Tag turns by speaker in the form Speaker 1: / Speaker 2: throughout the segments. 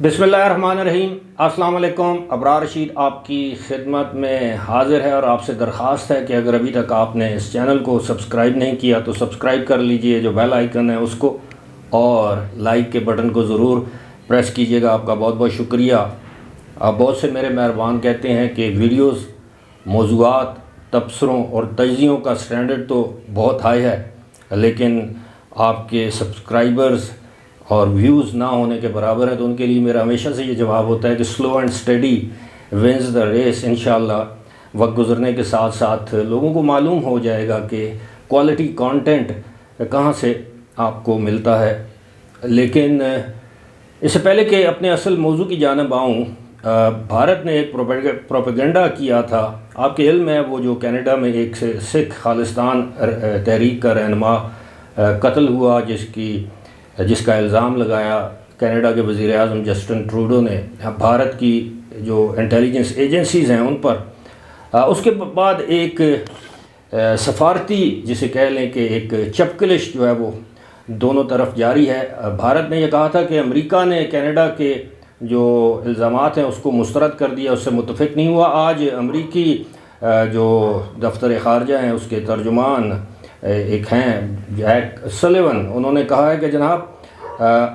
Speaker 1: بسم اللہ الرحمن الرحیم۔ السلام علیکم۔ ابرار رشید آپ کی خدمت میں حاضر ہے اور آپ سے درخواست ہے کہ اگر ابھی تک آپ نے اس چینل کو سبسکرائب نہیں کیا تو سبسکرائب کر لیجئے، جو بیل آئیکن ہے اس کو، اور لائک کے بٹن کو ضرور پریس کیجئے گا۔ آپ کا بہت بہت شکریہ۔ آپ بہت سے میرے مہربان کہتے ہیں کہ ویڈیوز، موضوعات، تبصروں اور تجزیوں کا سٹینڈرڈ تو بہت ہائی ہے، لیکن آپ کے سبسکرائبرز اور ویوز نہ ہونے کے برابر ہے، تو ان کے لیے میرا ہمیشہ سے یہ جواب ہوتا ہے کہ slow and steady wins the race. انشاءاللہ وقت گزرنے کے ساتھ ساتھ لوگوں کو معلوم ہو جائے گا کہ کوالٹی کانٹینٹ کہاں سے آپ کو ملتا ہے۔ لیکن اس سے پہلے کہ اپنے اصل موضوع کی جانب آؤں، بھارت نے ایک پروپیگنڈا کیا تھا، آپ کے علم ہے، وہ جو کینیڈا میں ایک سکھ خالصتان تحریک کا رہنما قتل ہوا، جس کا الزام لگایا کینیڈا کے وزیر اعظم جسٹن ٹروڈو نے بھارت کی جو انٹیلیجنس ایجنسیز ہیں ان پر۔ اس کے بعد ایک سفارتی، جسے کہہ لیں کہ ایک چپکلش جو ہے وہ دونوں طرف جاری ہے۔ بھارت نے یہ کہا تھا کہ امریکہ نے کینیڈا کے جو الزامات ہیں اس کو مسترد کر دیا، اس سے متفق نہیں ہوا۔ آج امریکی جو دفتر خارجہ ہیں اس کے ترجمان ایک ہیں جیک سلیون، انہوں نے کہا ہے کہ جناب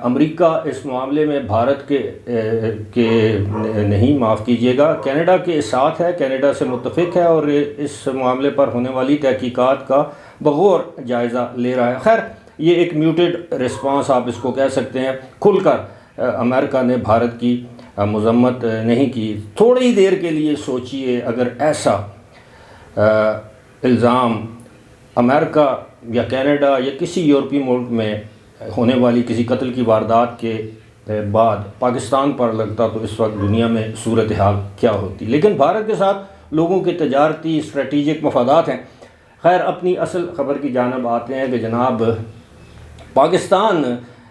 Speaker 1: امریکہ اس معاملے میں بھارت کے نہیں، معاف کیجیے گا، کینیڈا کے ساتھ ہے، کینیڈا سے متفق ہے اور اس معاملے پر ہونے والی تحقیقات کا بغور جائزہ لے رہا ہے۔ خیر، یہ ایک میوٹڈ رسپانس آپ اس کو کہہ سکتے ہیں۔ کھل کر امریکہ نے بھارت کی مذمت نہیں کی۔ تھوڑی دیر کے لیے سوچئے، اگر ایسا الزام امریکہ یا کینیڈا یا کسی یورپی ملک میں ہونے والی کسی قتل کی واردات کے بعد پاکستان پر لگتا تو اس وقت دنیا میں صورتحال کیا ہوتی۔ لیکن بھارت کے ساتھ لوگوں کے تجارتی اسٹریٹجک مفادات ہیں۔ خیر، اپنی اصل خبر کی جانب آتے ہیں کہ جناب پاکستان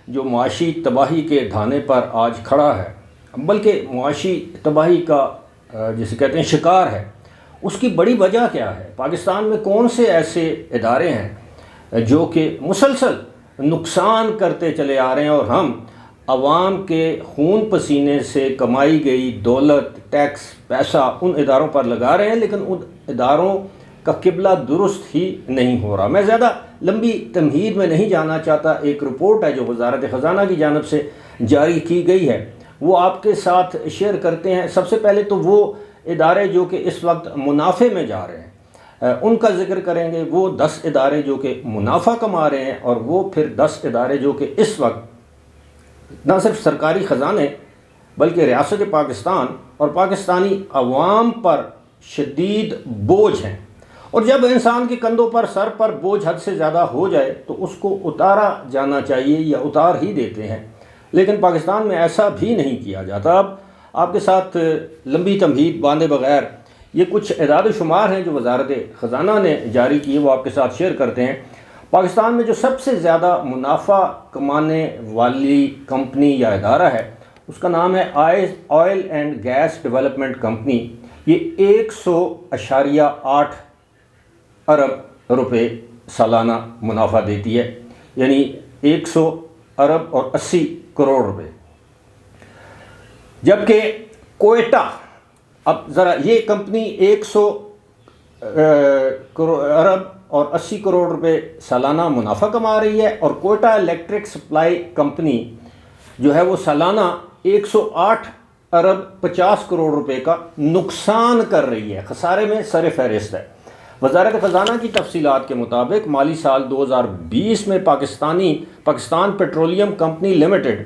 Speaker 1: جو معاشی تباہی کے دھانے پر آج کھڑا ہے، بلکہ معاشی تباہی کا جسے کہتے ہیں شکار ہے، اس کی بڑی وجہ کیا ہے؟ پاکستان میں کون سے ایسے ادارے ہیں جو کہ مسلسل نقصان کرتے چلے آ رہے ہیں، اور ہم عوام کے خون پسینے سے کمائی گئی دولت، ٹیکس، پیسہ ان اداروں پر لگا رہے ہیں، لیکن ان اداروں کا قبلہ درست ہی نہیں ہو رہا۔ میں زیادہ لمبی تمہید میں نہیں جانا چاہتا۔ ایک رپورٹ ہے جو وزارت خزانہ کی جانب سے جاری کی گئی ہے، وہ آپ کے ساتھ شیئر کرتے ہیں۔ سب سے پہلے تو وہ ادارے جو کہ اس وقت منافع میں جا رہے ہیں ان کا ذکر کریں گے، وہ 10 ادارے جو کہ منافع کما رہے ہیں، اور وہ پھر 10 ادارے جو کہ اس وقت نہ صرف سرکاری خزانے بلکہ ریاست پاکستان اور پاکستانی عوام پر شدید بوجھ ہیں۔ اور جب انسان کے کندھوں پر، سر پر بوجھ حد سے زیادہ ہو جائے تو اس کو اتارا جانا چاہیے، یا اتار ہی دیتے ہیں، لیکن پاکستان میں ایسا بھی نہیں کیا جاتا۔ اب آپ کے ساتھ لمبی تمہید باندھے بغیر یہ کچھ اعداد و شمار ہیں جو وزارت خزانہ نے جاری کیے، وہ آپ کے ساتھ شیئر کرتے ہیں۔ پاکستان میں جو سب سے زیادہ منافع کمانے والی کمپنی یا ادارہ ہے اس کا نام ہے oil and gas development company. یہ 100.8 ارب روپے سالانہ منافع دیتی ہے، یعنی 100 ارب اور 80 کروڑ روپے۔ جبکہ کوئٹہ، اب ذرا یہ کمپنی 100 ارب اور 80 کروڑ روپے سالانہ منافع کما رہی ہے، اور کوئٹہ الیکٹرک سپلائی کمپنی جو ہے وہ سالانہ 108 ارب 50 کروڑ روپے کا نقصان کر رہی ہے، خسارے میں سر فہرست ہے۔ وزارت خزانہ کی تفصیلات کے مطابق مالی سال 2020 میں پاکستان پیٹرولیم کمپنی لمیٹڈ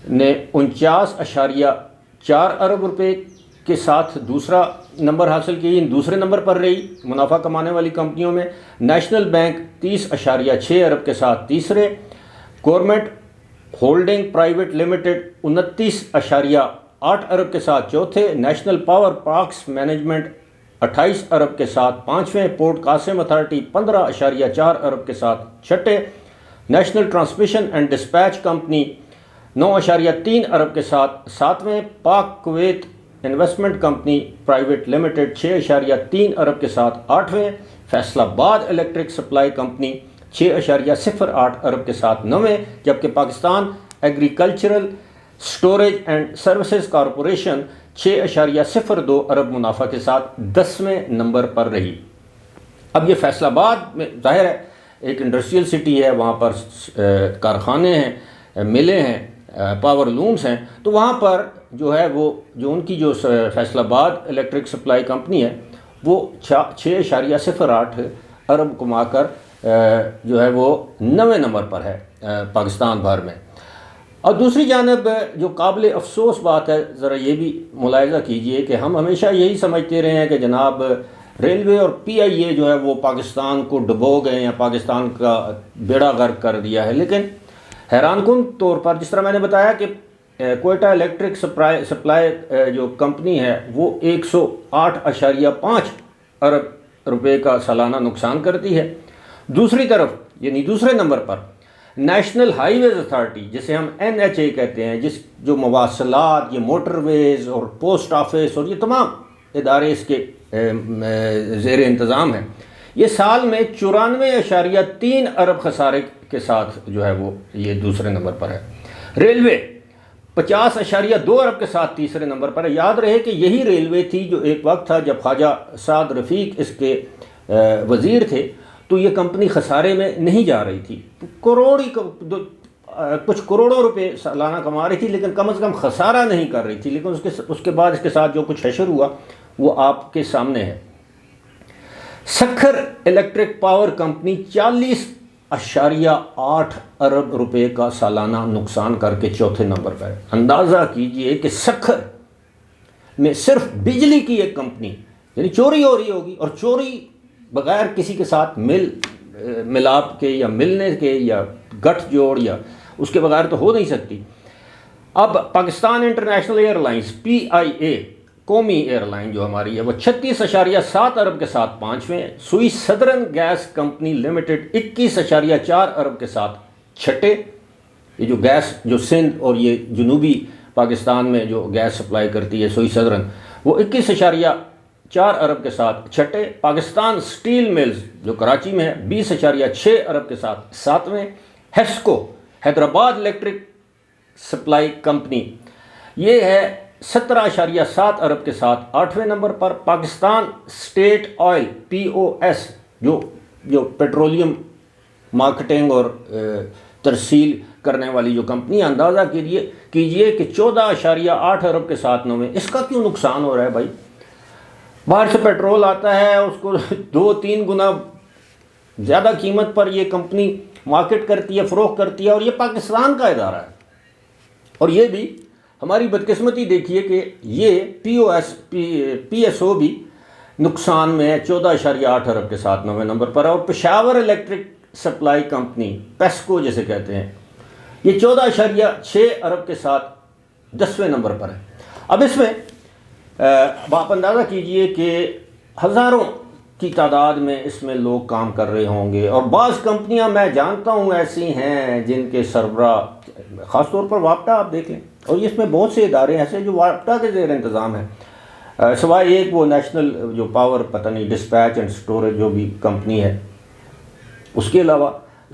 Speaker 1: نے 49.4 ارب روپے کے ساتھ دوسرا نمبر حاصل کی، دوسرے نمبر پر رہی منافع کمانے والی کمپنیوں میں۔ نیشنل بینک 30.6 ارب کے ساتھ تیسرے، گورنمنٹ ہولڈنگ پرائیویٹ لمیٹڈ 29.8 ارب کے ساتھ چوتھے، نیشنل پاور پارکس مینجمنٹ 28 ارب کے ساتھ پانچویں، پورٹ قاسم اتھارٹی 15.4 ارب کے ساتھ چھٹے، national transmission and dispatch company 9.3 ارب کے ساتھ ساتویں، پاک Kuwait investment company private limited 6.3 ارب کے ساتھ آٹھویں، فیصل آباد الیکٹرک سپلائی کمپنی 6.08 ارب کے ساتھ نویں، جبکہ Pakistan agricultural storage and services corporation 6.02 ارب منافع کے ساتھ 10ویں نمبر پر رہی۔ اب یہ فیصل آباد میں ظاہر ہے ایک انڈسٹریل سٹی ہے، وہاں پر کارخانے ہیں، ملیں ہیں، پاور لومز ہیں، تو وہاں پر جو ہے وہ جو ان کی جو فیصل آباد الیکٹرک سپلائی کمپنی ہے وہ 6.08 ارب کما کر جو ہے وہ 9ویں نمبر پر ہے پاکستان بھر میں۔ اور دوسری جانب جو قابل افسوس بات ہے، ذرا یہ بھی ملاحظہ کیجئے کہ ہم ہمیشہ یہی سمجھتے رہے ہیں کہ جناب ریلوے اور پی آئی اے جو ہے وہ پاکستان کو ڈبو گئے یا پاکستان کا بیڑا غرق کر دیا ہے، لیکن حیران کن طور پر جس طرح میں نے بتایا کہ کوئٹہ الیکٹرک سپلائی جو کمپنی ہے وہ 108.5 ارب روپے کا سالانہ نقصان کرتی ہے۔ دوسری طرف یعنی دوسرے نمبر پر نیشنل ہائی ویز اتھارٹی، جسے ہم NHA کہتے ہیں، جو مواصلات، یہ موٹر ویز اور پوسٹ آفس اور یہ تمام ادارے اس کے زیر انتظام ہیں، یہ سال میں 94.3 ارب خسارے کے ساتھ جو ہے وہ یہ دوسرے نمبر پر ہے۔ ریلوے 50.2 ارب کے ساتھ تیسرے نمبر پر ہے۔ یاد رہے کہ یہی ریلوے تھی جو ایک وقت تھا جب خواجہ سعد رفیق اس کے وزیر تھے تو یہ کمپنی خسارے میں نہیں جا رہی تھی، کچھ کروڑوں روپے سالانہ کما رہی تھی، لیکن کم از کم خسارہ نہیں کر رہی تھی۔ لیکن اس کے بعد اس کے ساتھ جو کچھ حشر ہوا وہ آپ کے سامنے ہے۔ سکھر الیکٹرک پاور کمپنی 40.8 ارب روپے کا سالانہ نقصان کر کے چوتھے نمبر پر ہے۔ اندازہ کیجئے کہ سکھر میں صرف بجلی کی ایک کمپنی، یعنی چوری ہو رہی ہوگی، اور چوری بغیر کسی کے ساتھ ملاپ کے یا ملنے کے یا گٹھ جوڑ یا اس کے بغیر تو ہو نہیں سکتی۔ اب Pakistan international air lines PIA قومی ایئر لائن جو ہماری ہے وہ 36.7 ارب کے ساتھ 5ویں، سوئی سدرن گیس کمپنی لمیٹڈ 21.4 ارب کے ساتھ 6ٹھے۔ یہ جو گیس جو سندھ اور یہ جنوبی پاکستان میں جو گیس سپلائی کرتی ہے سوئی سدرن، وہ 21.4 ارب کے ساتھ 6ٹھے۔ پاکستان سٹیل ملز جو کراچی میں ہے 20.6 ارب کے ساتھ 7ویں۔ HESCO Hyderabad electric supply company یہ ہے 17.7 ارب کے ساتھ 8ویں نمبر پر۔ پاکستان اسٹیٹ آئل POS جو پیٹرولیم مارکیٹنگ اور ترسیل کرنے والی جو کمپنی، اندازہ کیجئے کہ 14.8 ارب کے ساتھ 9ویں۔ اس کا کیوں نقصان ہو رہا ہے بھائی؟ باہر سے پیٹرول آتا ہے، اس کو 2-3 گنا زیادہ قیمت پر یہ کمپنی مارکیٹ کرتی ہے، فروخت کرتی ہے، اور یہ پاکستان کا ادارہ ہے۔ اور یہ بھی ہماری بدقسمتی دیکھیے کہ یہ PSO بھی نقصان میں ہے، 14.8 ارب کے ساتھ 9ویں نمبر پر ہے۔ اور Peshawar electric supply company PESCO جسے کہتے ہیں، یہ 14.6 ارب کے ساتھ 10ویں نمبر پر ہے۔ اب اس میں آپ اندازہ کیجئے کہ ہزاروں کی تعداد میں اس میں لوگ کام کر رہے ہوں گے، اور بعض کمپنیاں میں جانتا ہوں ایسی ہیں جن کے سربراہ خاص طور پر واپٹا آپ دیکھ لیں، اور اس میں بہت سے ادارے ایسے جو واپٹا کے زیر انتظام ہیں، سوائے ایک وہ نیشنل جو پاور پتہ نہیں ڈسپیچ اینڈ سٹوریج جو بھی کمپنی ہے، اس کے علاوہ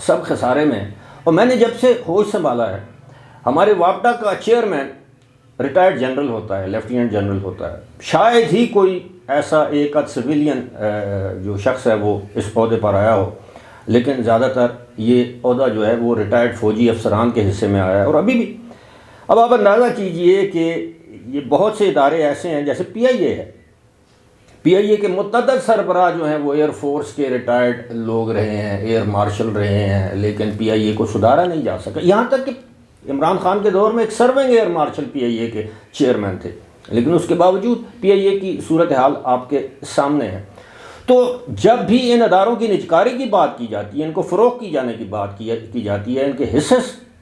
Speaker 1: سب خسارے میں ہیں۔ اور میں نے جب سے ہوش سنبھالا ہے، ہمارے واپٹا کا چیئرمین ریٹائرڈ جنرل ہوتا ہے، لیفٹیننٹ جنرل ہوتا ہے، شاید ہی کوئی ایسا ایک سویلین جو شخص ہے وہ اس عہدے پر آیا ہو، لیکن زیادہ تر یہ عہدہ جو ہے وہ ریٹائرڈ فوجی افسران کے حصے میں آیا ہے، اور ابھی بھی۔ اب آپ اندازہ کیجئے کہ یہ بہت سے ادارے ایسے ہیں، جیسے PIA ہے، PIA کے متعدد سربراہ جو ہیں وہ ایئر فورس کے ریٹائرڈ لوگ رہے ہیں، ایئر مارشل رہے ہیں، لیکن PIA کو سدھارا نہیں جا سکا۔ یہاں تک کہ عمران خان کے دور میں ایک سرونگ ایئر مارشل PIA کے چیئرمین تھے، لیکن اس کے باوجود PIA کی صورتحال آپ کے سامنے ہے۔ تو جب بھی ان اداروں کی نجکاری کی بات کی جاتی ہے، ان کو فروغ کی جانے کی بات کی جاتی ہے، ان کے حصے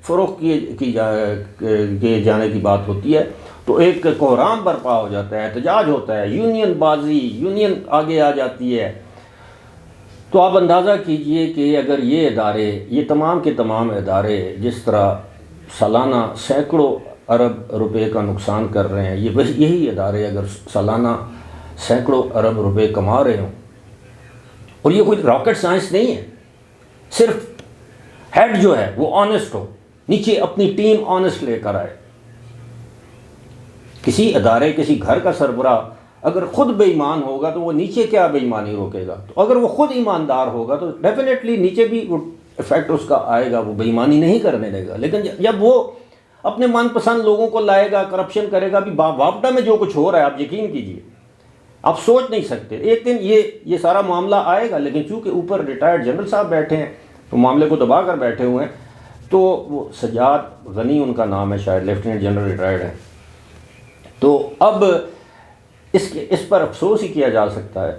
Speaker 1: فروغ کیے جانے کی بات ہوتی ہے، تو ایک کوہرام برپا ہو جاتا ہے، احتجاج ہوتا ہے، یونین بازی، یونین آگے آ جاتی ہے۔ تو آپ اندازہ کیجئے کہ اگر یہ ادارے، یہ تمام کے تمام ادارے جس طرح سالانہ سینکڑوں ارب روپے کا نقصان کر رہے ہیں، یہی ادارے اگر سالانہ سینکڑوں ارب روپے کما رہے ہوں، اور یہ کوئی راکٹ سائنس نہیں ہے، صرف ہیڈ جو ہے وہ آنیسٹ ہو، نیچے اپنی ٹیم آنیسٹ لے کر آئے، کسی ادارے کسی گھر کا سربراہ اگر خود بے ایمان ہوگا تو وہ نیچے کیا بے ایمانی روکے گا؟ تو اگر وہ خود ایماندار ہوگا تو ڈیفینیٹلی نیچے بھی وہ افیکٹ اس کا آئے گا، وہ بے ایمانی نہیں کرنے دے گا۔ لیکن جب وہ اپنے من پسند لوگوں کو لائے گا، کرپشن کرے گا، بھی وابڈا میں جو کچھ ہو رہا ہے آپ یقین کیجئے، آپ سوچ نہیں سکتے ایک دن یہ سارا معاملہ آئے گا۔ لیکن چونکہ اوپر ریٹائرڈ جنرل صاحب بیٹھے ہیں تو معاملے کو دبا کر بیٹھے ہوئے ہیں، تو وہ سجاد غنی ان کا نام ہے، شاید لیفٹیننٹ جنرل ریٹائرڈ ہیں، تو اب اس پر افسوس ہی کیا جا سکتا ہے۔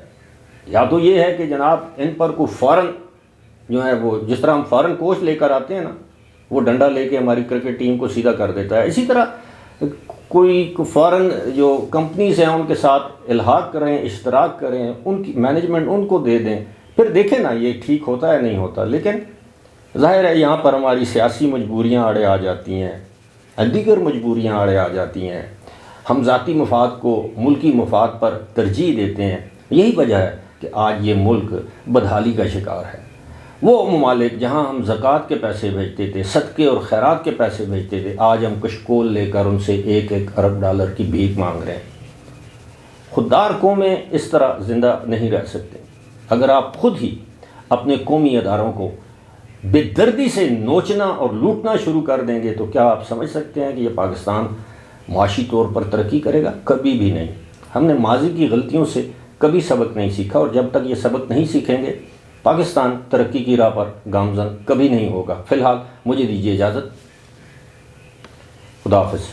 Speaker 1: یا تو یہ ہے کہ جناب ان پر کوئی فورن جو ہے، وہ جس طرح ہم فورن کوچ لے کر آتے ہیں نا، وہ ڈنڈا لے کے ہماری کرکٹ ٹیم کو سیدھا کر دیتا ہے، اسی طرح کوئی فورن جو کمپنیز ہیں ان کے ساتھ الحاق کریں، اشتراک کریں، ان کی مینجمنٹ ان کو دے دیں، پھر دیکھیں نا یہ ٹھیک ہوتا ہے نہیں ہوتا۔ لیکن ظاہر ہے یہاں پر ہماری سیاسی مجبوریاں آڑے آ جاتی ہیں، دیگر مجبوریاں آڑے آ جاتی ہیں، ہم ذاتی مفاد کو ملکی مفاد پر ترجیح دیتے ہیں۔ یہی وجہ ہے کہ آج یہ ملک بدحالی کا شکار ہے۔ وہ ممالک جہاں ہم زکوٰۃ کے پیسے بھیجتے تھے، صدقے اور خیرات کے پیسے بھیجتے تھے، آج ہم کشکول لے کر ان سے 1-1 ارب ڈالر کی بھیک مانگ رہے ہیں۔ خوددار قومیں اس طرح زندہ نہیں رہ سکتے۔ اگر آپ خود ہی اپنے قومی اداروں کو بے دردی سے نوچنا اور لوٹنا شروع کر دیں گے تو کیا آپ سمجھ سکتے ہیں کہ یہ پاکستان معاشی طور پر ترقی کرے گا؟ کبھی بھی نہیں۔ ہم نے ماضی کی غلطیوں سے کبھی سبق نہیں سیکھا، اور جب تک یہ سبق نہیں سیکھیں گے پاکستان ترقی کی راہ پر گامزن کبھی نہیں ہوگا۔ فی الحال مجھے دیجیے اجازت، خدا حافظ۔